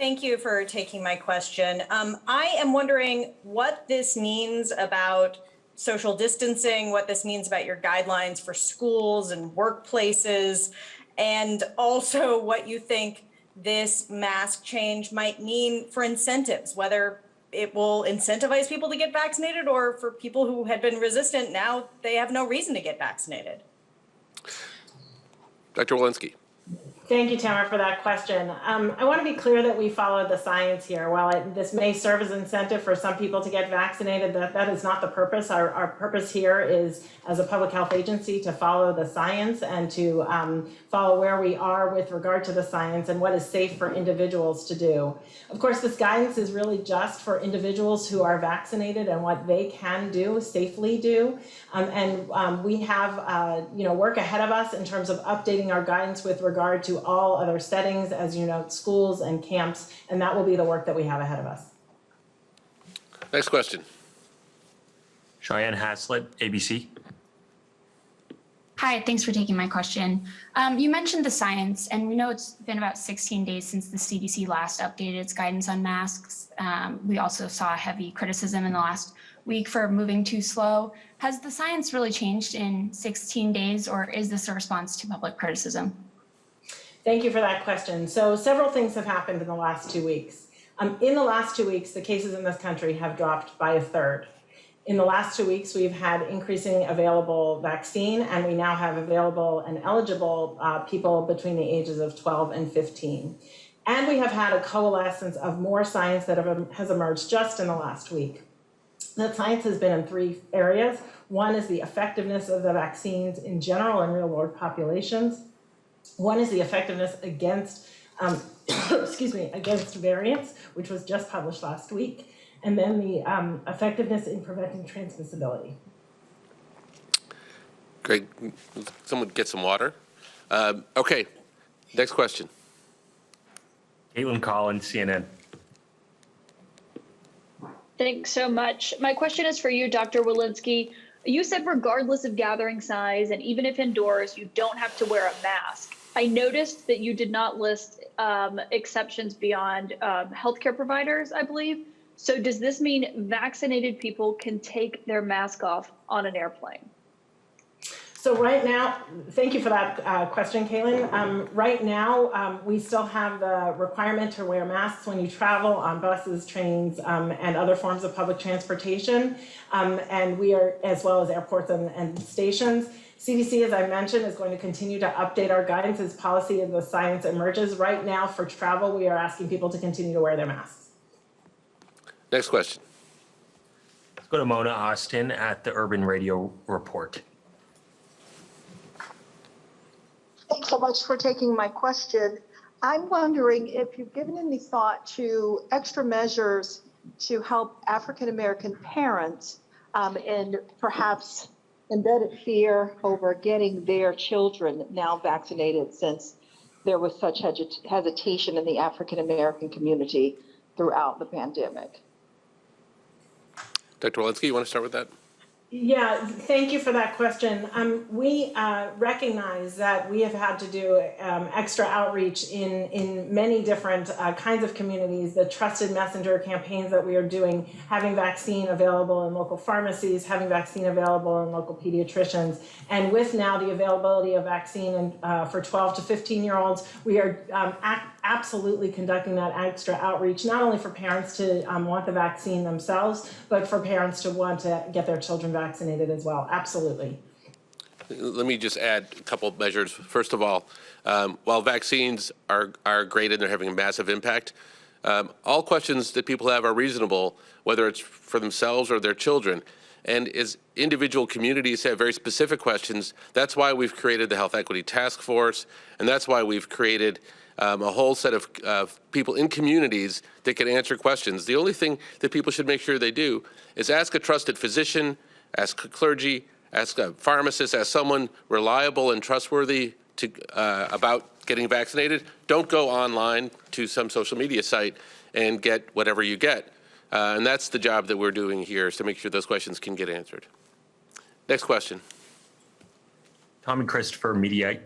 Thank you for taking my question. I am wondering what this means about social distancing, what this means about your guidelines for schools and workplaces, and also what you think this mask change might mean for incentives, whether it will incentivize people to get vaccinated or for people who had been resistant, now they have no reason to get vaccinated. Dr. Walensky. Thank you, Tamara, for that question. I want to be clear that we follow the science here. While this may serve as an incentive for some people to get vaccinated, that is not the purpose. Our purpose here is, as a public health agency, to follow the science and to follow where we are with regard to the science and what is safe for individuals to do. Of course, this guidance is really just for individuals who are vaccinated and what they can do, safely do. We have work ahead of us in terms of updating our guidance with regard to all other settings, as you know, schools and camps, and that will be the work that we have ahead of us. Next question. Cheyenne Haslett, ABC. Hi, thanks for taking my question. You mentioned the science, and we know it's been about 16 days since the CDC last updated its guidance on masks. We also saw heavy criticism in the last week for moving too slow. Has the science really changed in 16 days, or is this a response to public criticism? Thank you for that question. So several things have happened in the last 2 weeks. In the last 2 weeks, the cases in this country have dropped by 1/3. In the last 2 weeks, we've had increasing available vaccine, and we now have available and eligible people between the ages of 12 and 15. And we have had a coalescence of more science that has emerged just in the last week. That science has been in 3 areas. One is the effectiveness of the vaccines in general in real-world populations. One is the effectiveness against, against variants, which was just published last week. And then the effectiveness in preventing transmissibility. Great. Someone get some water. Okay, next question. Caitlin Collins, CNN. Thanks so much. My question is for you, Dr. Walensky. You said regardless of gathering size and even if indoors, you don't have to wear a mask. I noticed that you did not list exceptions beyond healthcare providers, I believe. So does this mean vaccinated people can take their mask off on an airplane? So right now, thank you for that question, Caitlin. Right now, we still have the requirement to wear masks when you travel on buses, trains, and other forms of public transportation. And we are, as well as airports and stations. CDC, as I mentioned, is going to continue to update our guidance as policy and the science emerges. Right now, for travel, we are asking people to continue to wear their masks. Next question. Let's go to Mona Austin at the Urban Radio Report. Thanks so much for taking my question. I'm wondering if you've given any thought to extra measures to help African American parents and perhaps embedded fear over getting their children now vaccinated, since there was such hesitation in the African American community throughout the pandemic. Dr. Walensky, you want to start with that? Yeah, thank you for that question. We recognize that we have had to do extra outreach in many different kinds of communities, the trusted messenger campaigns that we are doing, having vaccine available in local pharmacies, having vaccine available in local pediatricians. And with now the availability of vaccine for 12 to 15-year-olds, we are absolutely conducting that extra outreach, not only for parents to want the vaccine themselves, but for parents to want to get their children vaccinated as well. Absolutely. Let me just add a couple of measures. First of all, while vaccines are great and they're having a massive impact, all questions that people have are reasonable, whether it's for themselves or their children. And as individual communities have very specific questions, that's why we've created the Health Equity Task Force, and that's why we've created a whole set of people in communities that can answer questions. The only thing that people should make sure they do is ask a trusted physician, ask clergy, ask a pharmacist, ask someone reliable and trustworthy about getting vaccinated. Don't go online to some social media site and get whatever you get. And that's the job that we're doing here, is to make sure those questions can get answered. Next question. Tom and Christopher, Mediaite.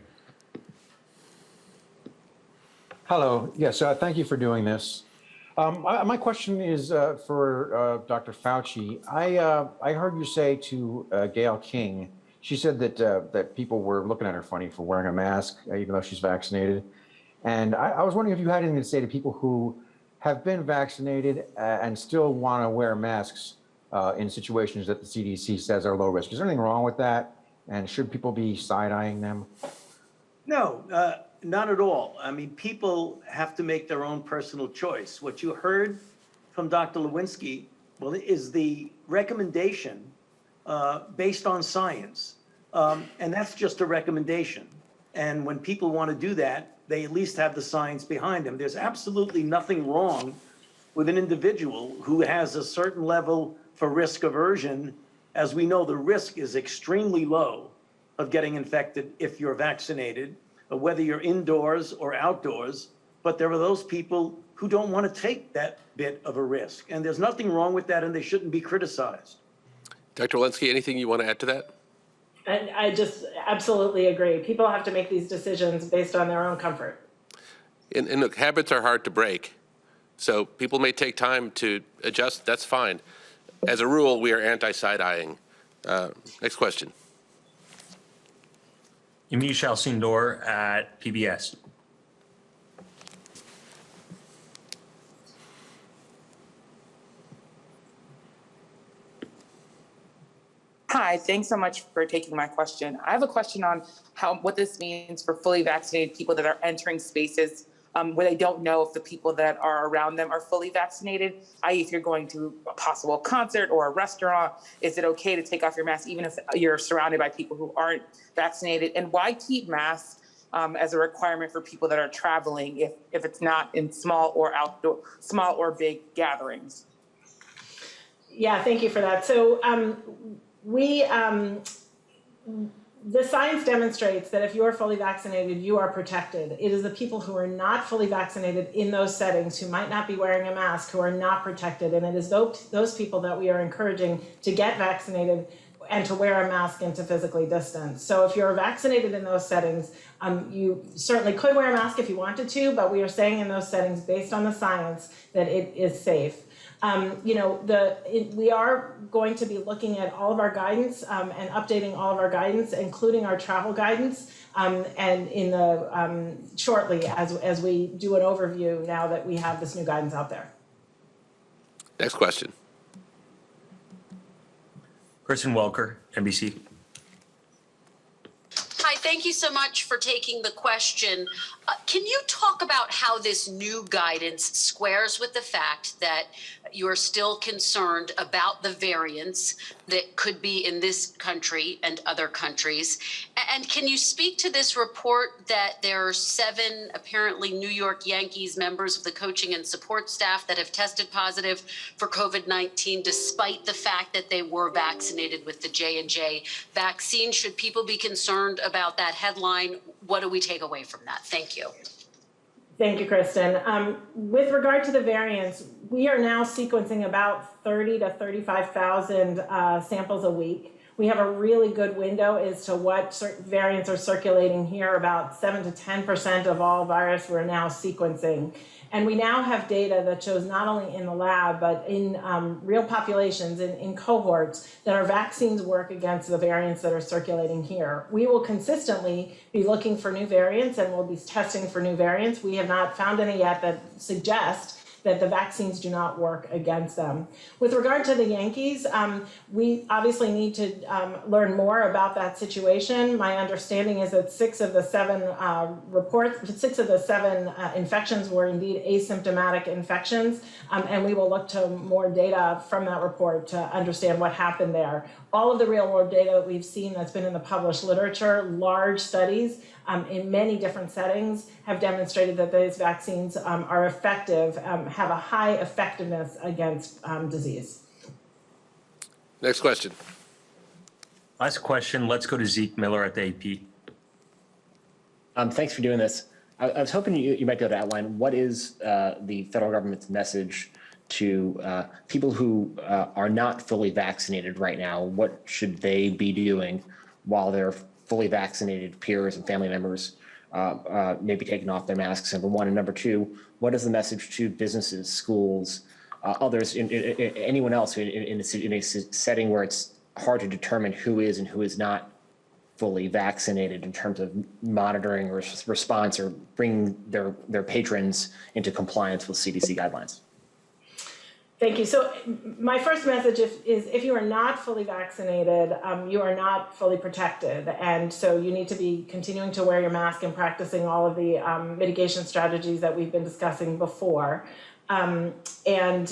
Hello. Yes, thank you for doing this. My question is for Dr. Fauci. I heard you say to Gail King, she said that people were looking at her funny for wearing a mask, even though she's vaccinated. And I was wondering if you had anything to say to people who have been vaccinated and still want to wear masks in situations that the CDC says are low risk. Is there anything wrong with that? And should people be side-eyeing them? No, not at all. I mean, people have to make their own personal choice. What you heard from Dr. Lewinsky, well, is the recommendation based on science. And that's just a recommendation. And when people want to do that, they at least have the science behind them. There's absolutely nothing wrong with an individual who has a certain level for risk aversion. As we know, the risk is extremely low of getting infected if you're vaccinated, whether you're indoors or outdoors. But there are those people who don't want to take that bit of a risk. And there's nothing wrong with that, and they shouldn't be criticized. Dr. Walensky, anything you want to add to that? And I just absolutely agree. People have to make these decisions based on their own comfort. And look, habits are hard to break. So people may take time to adjust. That's fine. As a rule, we are anti-side-eyeing. Next question. Michelle Sindor at PBS. Hi, thanks so much for taking my question. I have a question on what this means for fully vaccinated people that are entering spaces where they don't know if the people that are around them are fully vaccinated, i.e. if you're going to a possible concert or a restaurant, is it okay to take off your mask even if you're surrounded by people who aren't vaccinated? And why keep masks as a requirement for people that are traveling if it's not in small or big gatherings? Yeah, thank you for that. So the science demonstrates that if you are fully vaccinated, you are protected. It is the people who are not fully vaccinated in those settings who might not be wearing a mask who are not protected. And it is those people that we are encouraging to get vaccinated and to wear a mask and to physically distance. So if you're vaccinated in those settings, you certainly could wear a mask if you wanted to, but we are saying in those settings, based on the science, that it is safe. We are going to be looking at all of our guidance and updating all of our guidance, including our travel guidance, and in the shortly as we do an overview now that we have this new guidance out there. Next question. Kristen Welker, NBC. Hi, thank you so much for taking the question. Can you talk about how this new guidance squares with the fact that you're still concerned about the variants that could be in this country and other countries? And can you speak to this report that there are 7 apparently New York Yankees members of the coaching and support staff that have tested positive for COVID-19 despite the fact that they were vaccinated with the J&J vaccine? Should people be concerned about that headline? What do we take away from that? Thank you. Thank you, Kristen. With regard to the variants, we are now sequencing about 30 to 35,000 samples a week. We have a really good window as to what variants are circulating here. About 7 to 10% of all virus we're now sequencing. And we now have data that shows not only in the lab, but in real populations, in cohorts, that our vaccines work against the variants that are circulating here. We will consistently be looking for new variants and we'll be testing for new variants. We have not found any yet that suggest that the vaccines do not work against them. With regard to the Yankees, we obviously need to learn more about that situation. My understanding is that 6 of the 7 infections were indeed asymptomatic infections, and we will look to more data from that report to understand what happened there. All of the real world data that we've seen that's been in the published literature, large studies in many different settings, have demonstrated that these vaccines are effective, have a high effectiveness against disease. Next question. Last question. Let's go to Zeke Miller at the AP. Thanks for doing this. I was hoping you might be able to outline what is the federal government's message to people who are not fully vaccinated right now. What should they be doing while their fully vaccinated peers and family members maybe taking off their masks, number one. And number two, what is the message to businesses, schools, others, anyone else in a setting where it's hard to determine who is and who is not fully vaccinated in terms of monitoring or response or bringing their patrons into compliance with CDC guidelines? Thank you. So my first message is if you are not fully vaccinated, you are not fully protected. And so you need to be continuing to wear your mask and practicing all of the mitigation strategies that we've been discussing before. And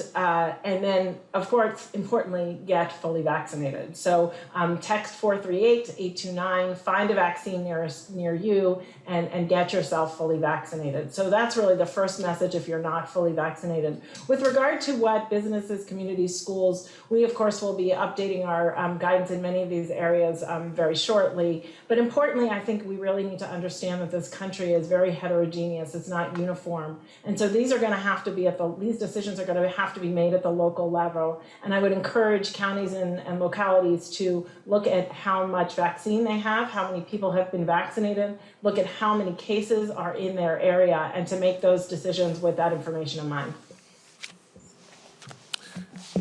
then, of course, importantly, get fully vaccinated. So text 438-829, find a vaccine near you, and get yourself fully vaccinated. So that's really the first message if you're not fully vaccinated. With regard to what businesses, communities, schools, we, of course, will be updating our guidance in many of these areas very shortly. But importantly, I think we really need to understand that this country is very heterogeneous. It's not uniform. And so these are going to have to be these decisions are going to have to be made at the local level. And I would encourage counties and localities to look at how much vaccine they have, how many people have been vaccinated, look at how many cases are in their area, and to make those decisions with that information in mind.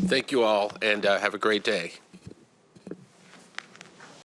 Thank you all, and have a great day.